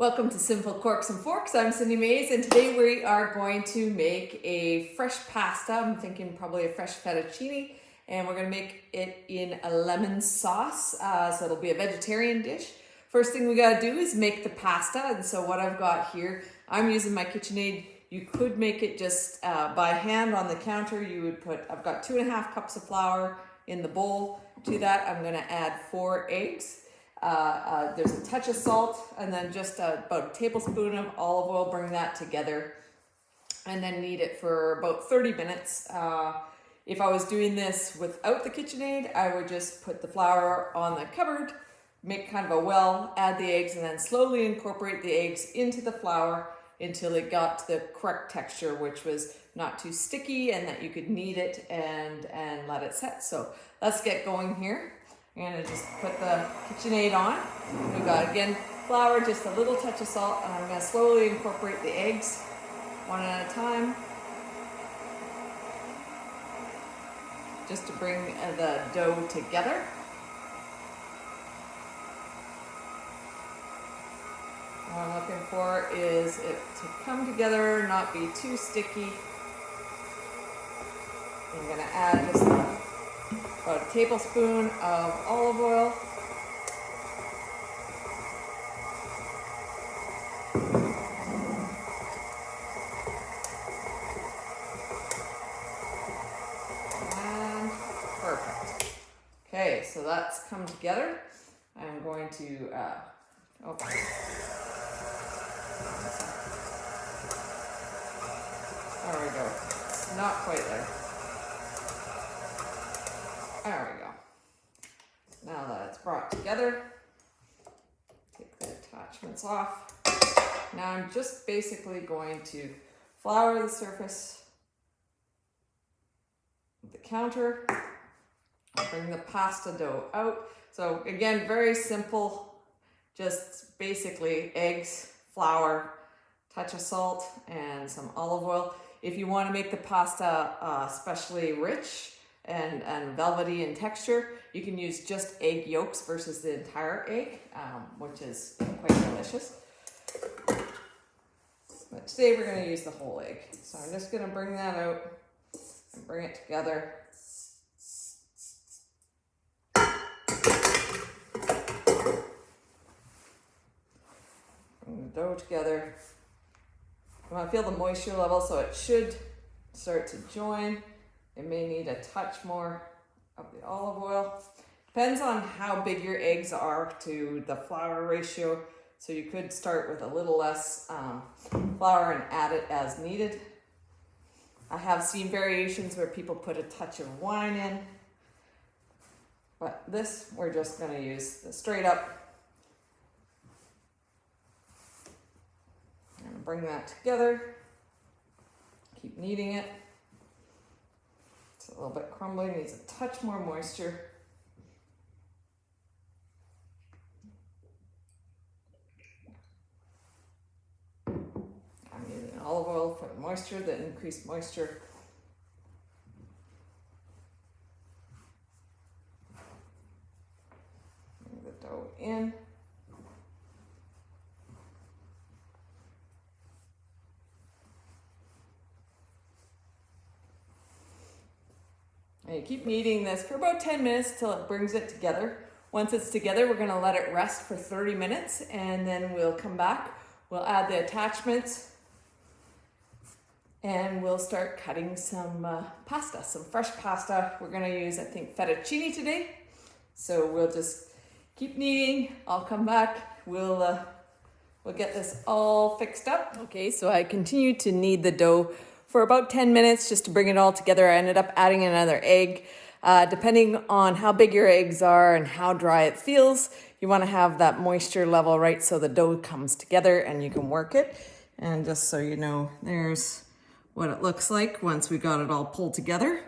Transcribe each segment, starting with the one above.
Welcome to Simple Corks and Forks. I'm Cindy Mays, and today we are going to make a fresh pasta. I'm thinking probably a fresh fettuccine, and we're going to make it in a lemon sauce. So it'll be a vegetarian dish. First thing we got to do is make the pasta. And so what I've got here, I'm using my KitchenAid. You could make it just by hand on the counter. You would put, I've got 2.5 cups of flour in the bowl. To that, I'm going to add 4 eggs. There's a touch of salt, and then just about a tablespoon of olive oil. Bring that together and then knead it for about 30 minutes. If I was doing this without the KitchenAid, I would just put the flour on the cupboard, make kind of a well, add the eggs, and then slowly incorporate the eggs into the flour until it got to the correct texture, which was not too sticky and that you could knead it and let it set. So let's get going here. I'm going to just put the KitchenAid on. We've got, again, flour, just a little touch of salt, and I'm going to slowly incorporate the eggs one at a time, just to bring the dough together. What I'm looking for is it to come together, not be too sticky. I'm going to add just about a tablespoon of olive oil. And perfect. Okay, so that's come together. I'm going to, there we go. It's not quite there. There we go. Now that it's brought together, take the attachments off. Now I'm just basically going to flour the surface of the counter. I'll bring the pasta dough out. So again, very simple, just basically eggs, flour, touch of salt, and some olive oil. If you want to make the pasta especially rich and velvety in texture, you can use just egg yolks versus the entire egg, which is quite delicious. But today we're going to use the whole egg. So I'm just going to bring that out and bring it together. Bring the dough together. You want to feel the moisture level, so it should start to join. It may need a touch more of the olive oil. Depends on how big your eggs are to the flour ratio. So you could start with a little less flour and add it as needed. I have seen variations where people put a touch of wine in. But this, we're just going to use the straight up. And bring that together. Keep kneading it. It's a little bit crumbly, needs a touch more moisture. I'm using olive oil for the moisture, the increased moisture. Bring the dough in. And you keep kneading this for about 10 minutes till it brings it together. Once it's together, we're going to let it rest for 30 minutes, and then we'll come back. We'll add the attachments, and we'll start cutting some pasta, some fresh pasta. We're going to use, I think, fettuccine today. So we'll just keep kneading. I'll come back. We'll get this all fixed up. Okay, so I continue to knead the dough for about 10 minutes just to bring it all together. I ended up adding another egg. Depending on how big your eggs are and how dry it feels, you want to have that moisture level right so the dough comes together and you can work it. And just so you know, there's what it looks like once we got it all pulled together.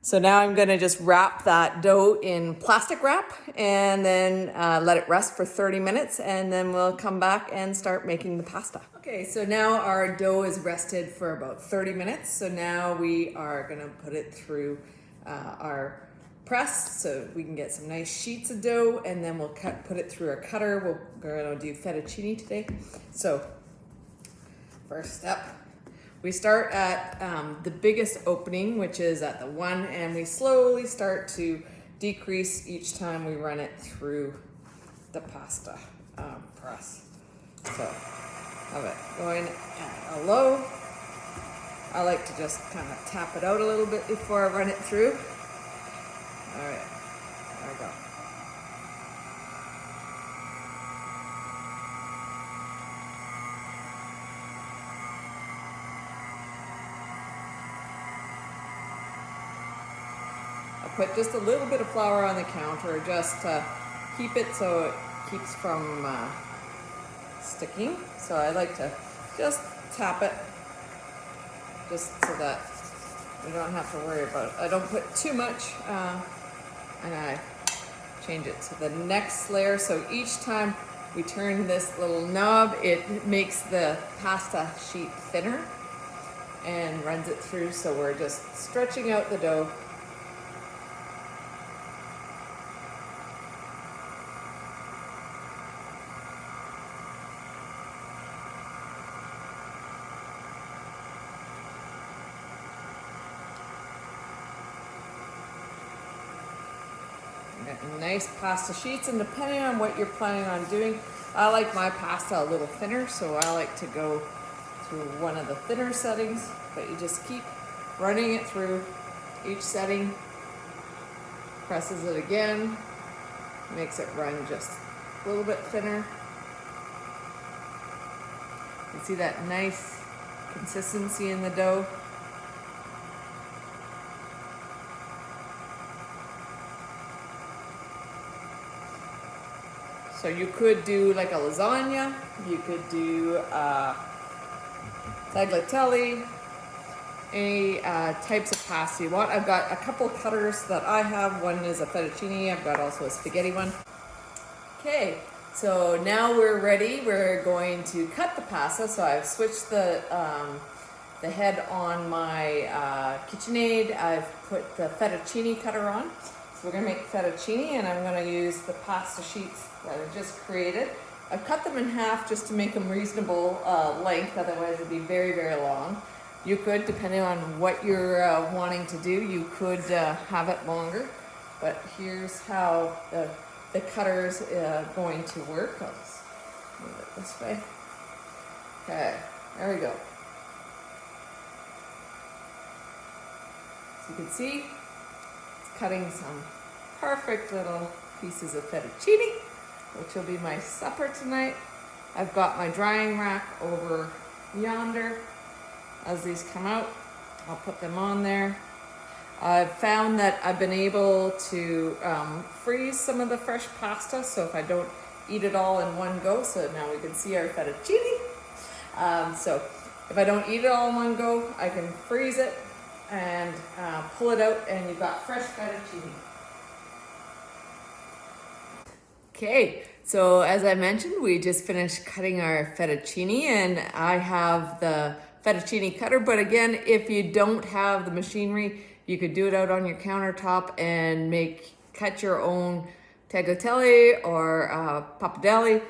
So now I'm going to just wrap that dough in plastic wrap and then let it rest for 30 minutes, and then we'll come back and start making the pasta. Okay, so now our dough is rested for about 30 minutes. So now we are going to put it through our press so we can get some nice sheets of dough, and then we'll put it through our cutter. We're gonna do fettuccine today. So first step, we start at the biggest opening, which is at the 1, and we slowly start to decrease each time we run it through the pasta press. So have it going at a low. I like to just kind of tap it out a little bit before I run it through. All right, there we go. I'll put just a little bit of flour on the counter just to keep it so it keeps from sticking. So I like to just tap it just so that we don't have to worry about it. I don't put too much, and I change it to the next layer. So each time we turn this little knob, it makes the pasta sheet thinner and runs it through. So we're just stretching out the dough. Nice pasta sheets, and depending on what you're planning on doing, I like my pasta a little thinner, so I like to go through one of the thinner settings, but you just keep running it through each setting, presses it again, makes it run just a little bit thinner. You see that nice consistency in the dough. So you could do like a lasagna, you could do tagliatelle, any types of pasta you want. I've got a couple cutters that I have. One is a fettuccine, I've got also a spaghetti one. Okay, so now we're ready. We're going to cut the pasta. So I've switched the head on my KitchenAid. I've put the fettuccine cutter on. So we're gonna make fettuccine, and I'm gonna use the pasta sheets that I just created. I've cut them in half just to make them reasonable length, otherwise it'd be very, very long. You could, depending on what you're wanting to do, you could have it longer, but here's how the cutter's going to work. I'll just move it this way. Okay, there we go. So you can see, cutting some perfect little pieces of fettuccine, which will be my supper tonight. I've got my drying rack over yonder. As these come out, I'll put them on there. I've found that I've been able to freeze some of the fresh pasta, so if I don't eat it all in one go, so now we can see our fettuccine. So if I don't eat it all in one go, I can freeze it and pull it out, and you've got fresh fettuccine. Okay, so as I mentioned, we just finished cutting our fettuccine, and I have the fettuccine cutter, but again, if you don't have the machinery, you could do it out on your countertop and cut your own tagliatelle or pappardelle.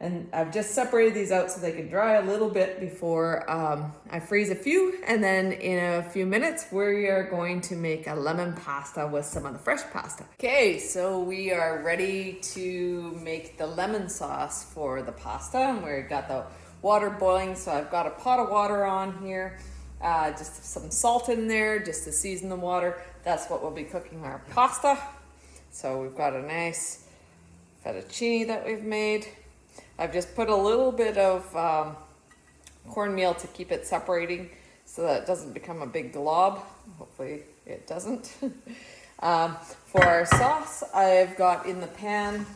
And I've just separated these out so they can dry a little bit before I freeze a few. And then in a few minutes, we are going to make a lemon pasta with some of the fresh pasta. Okay, so we are ready to make the lemon sauce for the pasta. And we've got the water boiling, so I've got a pot of water on here. Just some salt in there, just to season the water. That's what we'll be cooking our pasta. So we've got a nice fettuccine that we've made. I've just put a little bit of cornmeal to keep it separating so that it doesn't become a big glob. Hopefully it doesn't. For our sauce, I've got in the pan,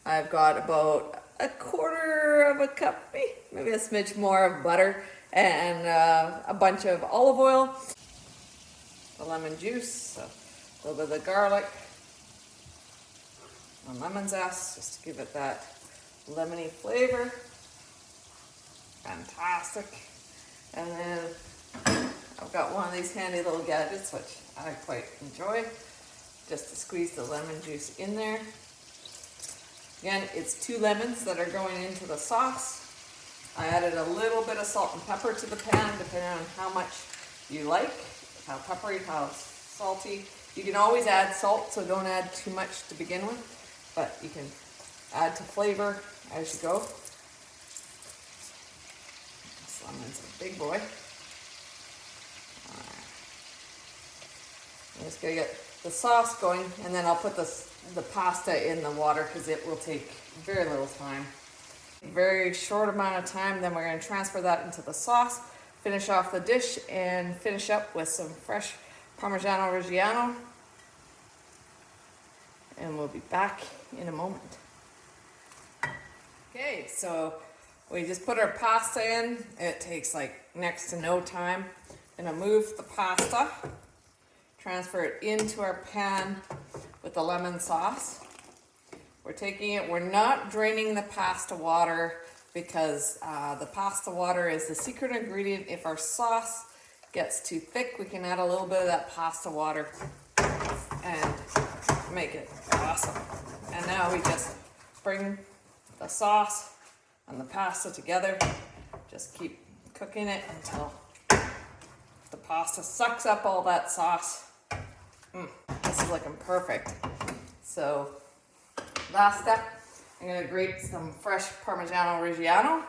I've got about a quarter of a cup, maybe a smidge more of butter, and a bunch of olive oil, the lemon juice, a little bit of the garlic, and lemon zest, just to give it that lemony flavor. Fantastic. And then I've got one of these handy little gadgets, which I quite enjoy, just to squeeze the lemon juice in there. Again, it's 2 lemons that are going into the sauce. I added a little bit of salt and pepper to the pan, depending on how much you like, how peppery, how salty. You can always add salt, so don't add too much to begin with, but you can add to flavor as you go. This lemon's a big boy. I'm just gonna get the sauce going, and then I'll put the pasta in the water because it will take very little time. Very short amount of time, then we're gonna transfer that into the sauce, finish off the dish, and finish up with some fresh Parmigiano Reggiano. And we'll be back in a moment. Okay, so we just put our pasta in. It takes like next to no time. Gonna move the pasta, transfer it into our pan with the lemon sauce. We're not draining the pasta water because the pasta water is the secret ingredient. If our sauce gets too thick, we can add a little bit of that pasta water and make it awesome. And now we just bring the sauce and the pasta together. Just keep cooking it until the pasta sucks up all that sauce. This is looking perfect. So last step, I'm gonna grate some fresh Parmigiano Reggiano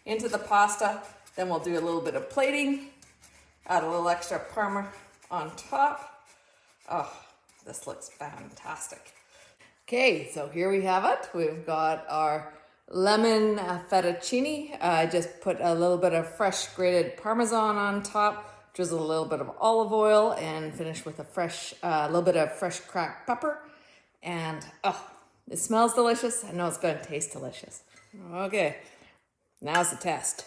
into the pasta. Then we'll do a little bit of plating, add a little extra Parma on top. Oh, this looks fantastic. Okay, so here we have it. We've got our lemon fettuccine. I just put a little bit of fresh grated Parmesan on top, drizzle a little bit of olive oil, and finish with a little bit of fresh cracked pepper. And oh, it smells delicious. I know it's going to taste delicious. Okay, now's the test.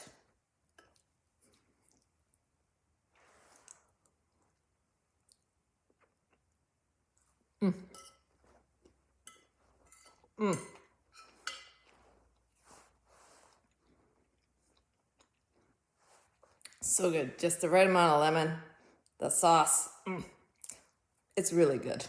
So good. Just the right amount of lemon, the sauce. It's really good.